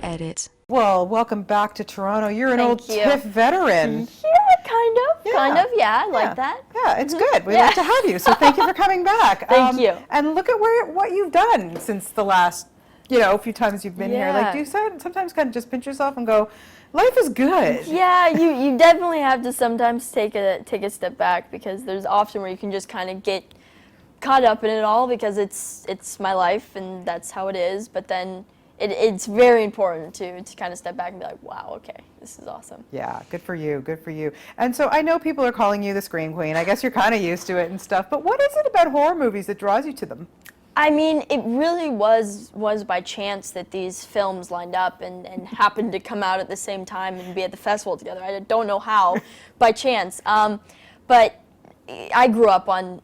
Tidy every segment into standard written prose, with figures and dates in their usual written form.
edit. Well, welcome back to Toronto. You're an old Thank you. TIFF veteran. Yeah, kind of, I like that. Yeah, it's good. We Yeah. like to have you, so thank you for coming back. Thank you. And look at what you've done since the last, few times you've been here. Like, do you sometimes kind of just pinch yourself and go, life is good? Yeah, you definitely have to sometimes take a step back, because there's often where you can just kind of get caught up in it all because it's my life and that's how it is. But then it's very important to kind of step back and be like, wow, okay, this is awesome. Yeah, good for you, good for you. And so I know people are calling you the Scream Queen. I guess you're kind of used to it and stuff, but what is it about horror movies that draws you to them? I mean, it really was by chance that these films lined up and happened to come out at the same time and be at the festival together. I don't know how, by chance. But I grew up on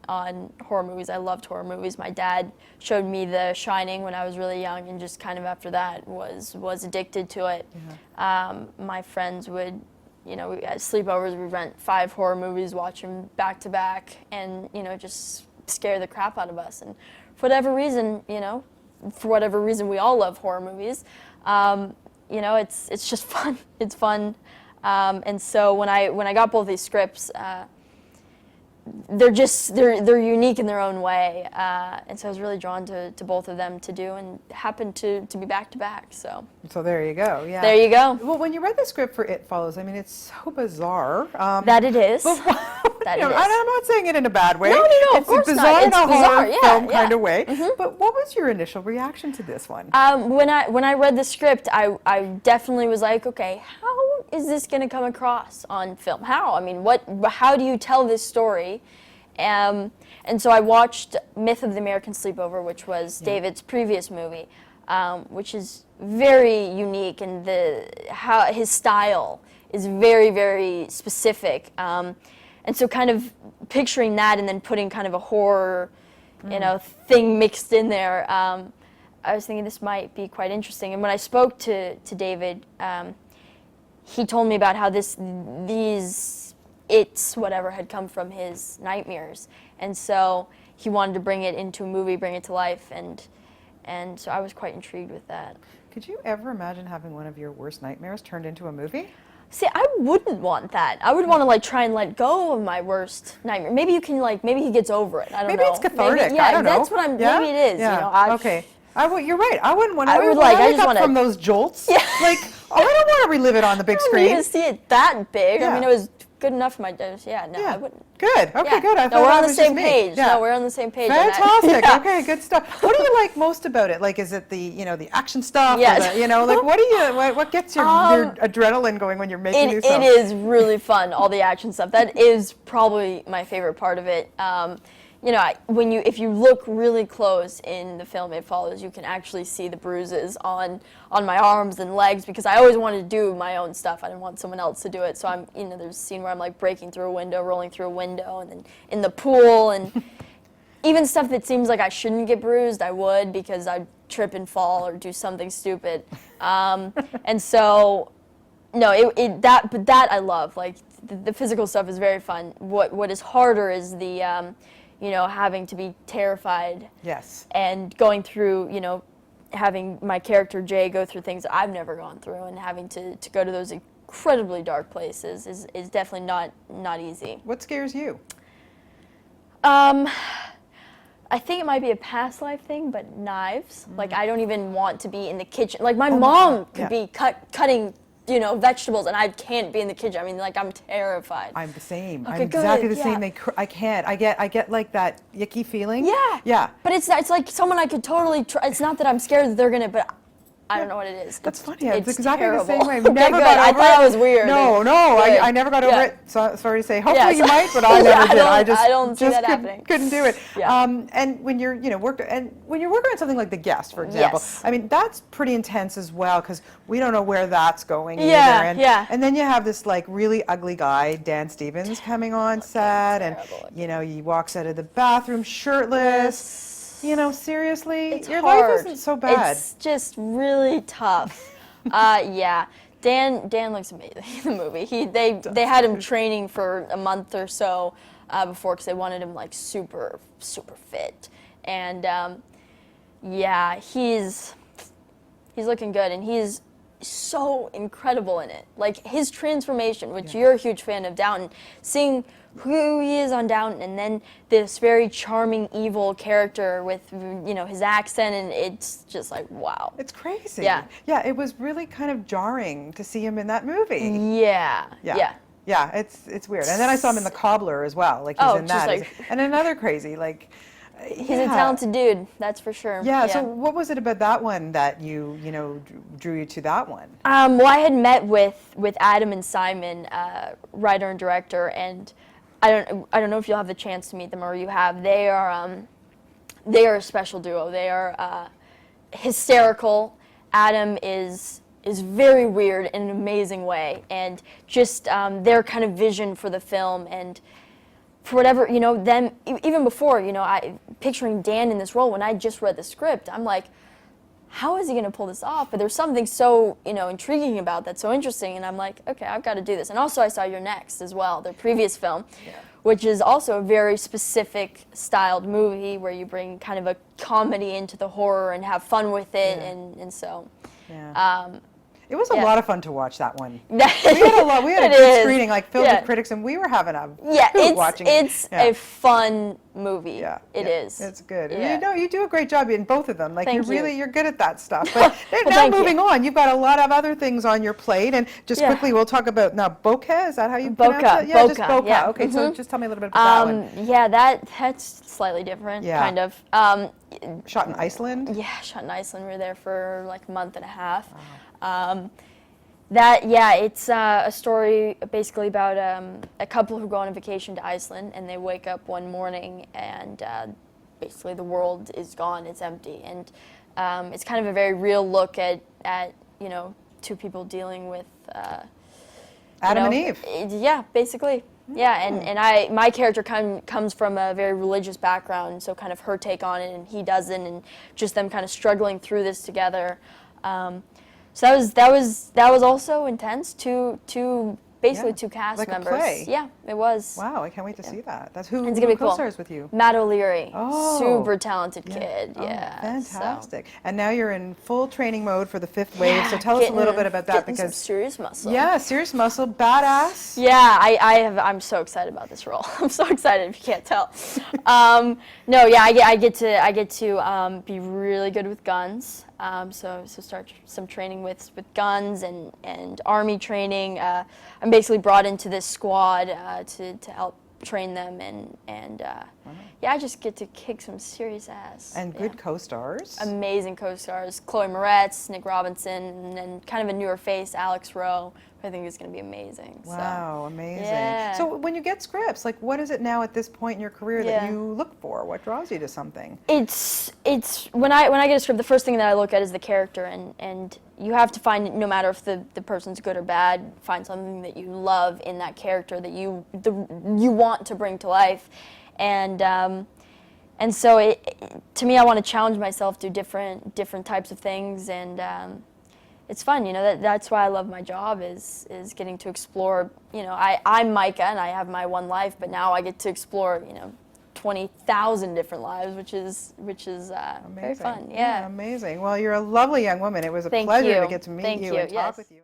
horror movies. I loved horror movies. My dad showed me The Shining when I was really young, and just kind of after that was addicted to it. Yeah. My friends would, at sleepovers, we'd rent 5 horror movies, watch them back to back, and just scare the crap out of us. And for whatever reason, we all love horror movies. It's just fun. It's fun. And so when I got both these scripts, they're unique in their own way, and so I was really drawn to both of them to do, and happened to be back to back. So there you go. Yeah. There you go. Well, when you read the script for It Follows, I mean, it's so bizarre. That it is. That it is. I'm not saying it in a bad way. No, of course it's not. Bizarre in a horror film yeah. kind of way. Mm-hmm. But what was your initial reaction to this one? When I read the script, I definitely was like, okay, how is this going to come across on film? How? I mean, how do you tell this story? And so I watched Myth of the American Sleepover, which was David's previous movie, which is very unique, and how his style is very, very specific. And so kind of picturing that and then putting kind of a horror, thing mixed in there, I was thinking this might be quite interesting. And when I spoke to David, he told me about how these whatever had come from his nightmares, and so he wanted to bring it into a movie, bring it to life, and so I was quite intrigued with that. Could you ever imagine having one of your worst nightmares turned into a movie? See, I wouldn't want that. I would want to try and let go of my worst nightmare. Maybe you can maybe he gets over it. I don't know. Maybe it's cathartic. Maybe, I don't know. That's what maybe it is. Yeah. Okay. You're right. I wouldn't want to. I just want from those jolts. Yeah. I don't want to relive it on the big screen. I didn't see it that big. Yeah. I mean, it was good enough for my dose. Yeah, no, I wouldn't. Good. Okay, good. I thought we're on the same page. Yeah. No, we're on the same page. Fantastic. Okay, good stuff. What do you like most about it? Like, is it the the action stuff? Yeah. What gets your adrenaline going when you're making new stuff? It is really fun. All the action stuff. That is probably my favorite part of it. If you look really close in the film It Follows, you can actually see the bruises on my arms and legs, because I always wanted to do my own stuff. I didn't want someone else to do it. So there's a scene where I'm like breaking through a window, rolling through a window, and then in the pool, and even stuff that seems like I shouldn't get bruised, I would, because I'd trip and fall or do something stupid. And so, no, that I love. Like the physical stuff is very fun. What is harder is the having to be terrified. Yes. And going through, having my character Jay go through things I've never gone through, and having to go to those incredibly dark places is definitely not easy. What scares you? I think it might be a past life thing, but knives. Like, I don't even want to be in the kitchen. Like, my mom could be cutting vegetables, and I can't be in the kitchen. I mean, I'm terrified. I'm the same. Okay, I'm exactly the yeah. same. I can't. I get like that yucky feeling. Yeah. Yeah. But it's like someone I could totally it's not that I'm scared that they're gonna, but I don't know what it is. That's funny. It's exactly terrible. the same way. Okay, Never good. got over I thought I was weird. No, I never got over it. So, sorry to say. Hopefully you might, but I Yeah, never did. I don't see that happening. Couldn't do it. Yeah. And when you're working on something like The Guest, for example, Yes. I mean that's pretty intense as well, because we don't know where that's going Yeah, either. And then you have this really ugly guy, Dan Stevens, coming on set, and he walks out of the bathroom shirtless. Seriously, It's your hard. life isn't so bad. It's just really tough. Yeah. Dan looks amazing in the movie. They had him training for a month or so before, because they wanted him super fit, and he's looking good, and he's so incredible in it. Like his transformation, which you're a huge fan of Downton, seeing who he is on Downton, and then this very charming, evil character with, you know, his accent, and it's just like, wow. It's crazy. Yeah. Yeah, it was really kind of jarring to see him in that movie. Yeah. Yeah. Yeah, it's weird. And then I saw him in The Cobbler as well. Like he's in just that. like- And another crazy, like He's a talented dude, that's for sure. Yeah, so what was it about that one that you know, drew you to that one? Well, I had met with Adam and Simon, writer and director, and I don't know if you'll have the chance to meet them or you have. They are a special duo. They are hysterical. Adam is very weird in an amazing way, and just their kind of vision for the film, and for whatever, you know, them, even before, you know, picturing Dan in this role, when I just read the script, I'm like, how is he going to pull this off? But there's something so, you know, intriguing about that, so interesting, and I'm like, okay, I've got to do this. And also I saw You're Next as well, their previous film, which is also a very specific styled movie where you bring kind of a comedy into the horror and have fun with it, and so. It was a lot of fun to watch that one. We We had a good screening, like filled with critics, and we were having a hoot watching it. It's a fun movie. It is. It's good. You know, you do a great job in both of them. Like you're good at that stuff. But now moving on, you've got a lot of other things on your plate, and just quickly we'll talk about now Bokeh. Is that how you pronounce it? Yeah, just Bokeh. Yeah. Okay, so just tell me a little bit about that one. Yeah, that's slightly different, kind of. Shot in Iceland? Yeah, shot in Iceland. We were there for like a month and a half. It's a story basically about a couple who go on a vacation to Iceland, and they wake up one morning and basically the world is gone, it's empty, and it's kind of a very real look at you know, two people dealing with Adam and Eve. Yeah, basically. Yeah, and my character comes from a very religious background, so kind of her take on it, and he doesn't, and just them kind of struggling through this together. So that was also intense. Basically two cast like members. A play. Yeah, it was. Wow, I can't wait to see that. That's who it's gonna be co-stars cool. with you. Matt O'Leary. Oh, super talented kid. Yeah. Fantastic. So. And now you're in full training mode for the fifth wave. So tell us a little bit about that, because some serious muscle. Yeah, serious muscle, badass. Yeah, I'm so excited about this role. I'm so excited if you can't tell. No, yeah, I get to be really good with guns. So start some training with guns and army training. I'm basically brought into this squad to help train them, and I just get to kick some serious ass. And good co-stars. Amazing co-stars: Chloe Moretz, Nick Robinson, and then kind of a newer face, Alex Rowe. I think is going to be amazing. Wow, amazing. Yeah. So when you get scripts, like what is it now at this point in your career that you look for? What draws you to something? It's when I get a script, the first thing that I look at is the character, and you have to find, no matter if the person's good or bad, find something that you love in that character that you want to bring to life, and so to me, I want to challenge myself to different types of things, and it's fun, you know. That's why I love my job is getting to explore. You know, I'm Maika and I have my one life, but now I get to explore, you know, 20,000 different lives, which is very fun. Yeah, amazing. Well, you're a lovely young woman. It was a pleasure to get to meet you and talk with you.